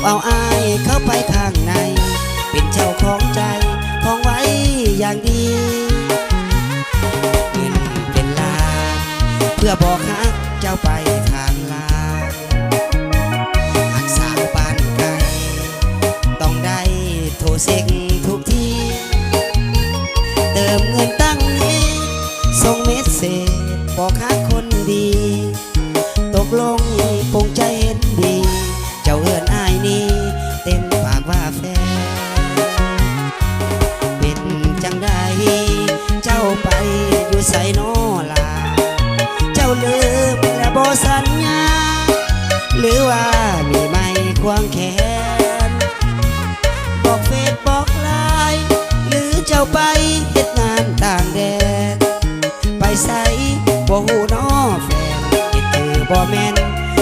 เอาอายเข้าไปข้างในเป็นเจ้าของใจของไว้อย่างดีเงินเป็นล้านเพื่อบอกฮักเจ้าไปทางลาวหักสาวบ้านไกลต้องได้โทรเซ็กทุกทีเติมเงินตั้งนี้ส่งเมสเซจบอกฮักคนดีตกลงปงใจเห็นดีเจ้าเอิ้นอ้ายนี้เต็มปากว่าแฟนเป็นจังได้เจ้าไปอยู่ไสน้อลาเจ้าลืมและบ่สัญญาหรือว่ามีไม่ควงแขนบอกเฟซบอกไลน์หรือเจ้าไปเฮ็ดงานต่างแดนไปไสบ่ฮู้น้อแฟนเฮ็ดคือบ่แม่น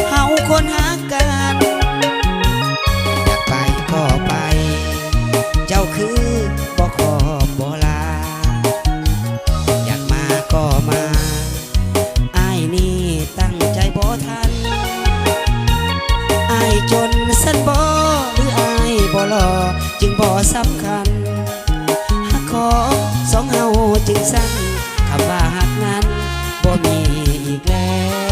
เฮาคนหักกันอยากไปก็ไปเจ้าคือบ่ขอบ่ลาอยากมาก็มาอ้ายนี่ตั้งใจบ่ทันอ้ายจนสันบ่หรืออ้ายบ่หล่อจึงบ่สำคัญหักขอสองเฮาจึงสั้นคำว่าหักนั้นบ่มีอีกแล้ว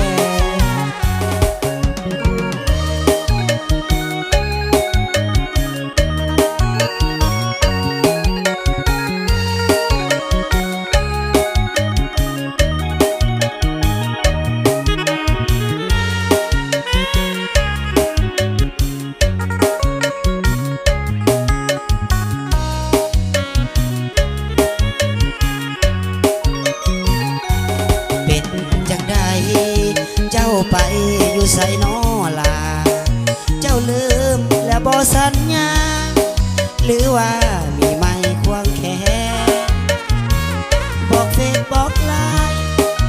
เจ้าไปอยู่ไสน้อลาเจ้าลืมและบ่สัญญาหรือว่ามีไม่ควงแขนบอกเฟซบอกไลน์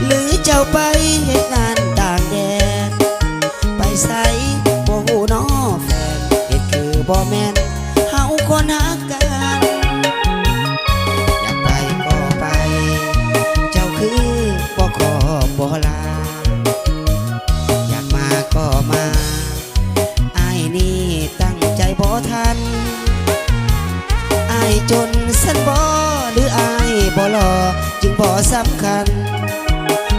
หรือเจ้าไปเฮ็ดงานต่างแดนไปไสบ่ฮู้น้อแฟนเฮ็ดคือบ่แม่นเฮาคนหักกันอยากไปก็ไปเจ้าคือบ่ขอบ่ลาก็มาอ้ายนี่ตั้งใจบ่ทันอ้ายจนสันบ่หรืออ้ายบ่หล่อจึงบ่สำคัญ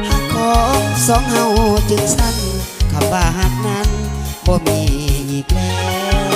หักของสองเฮาจึงสั้นคำว่าหักนั้นบ่มีอีกแล้ว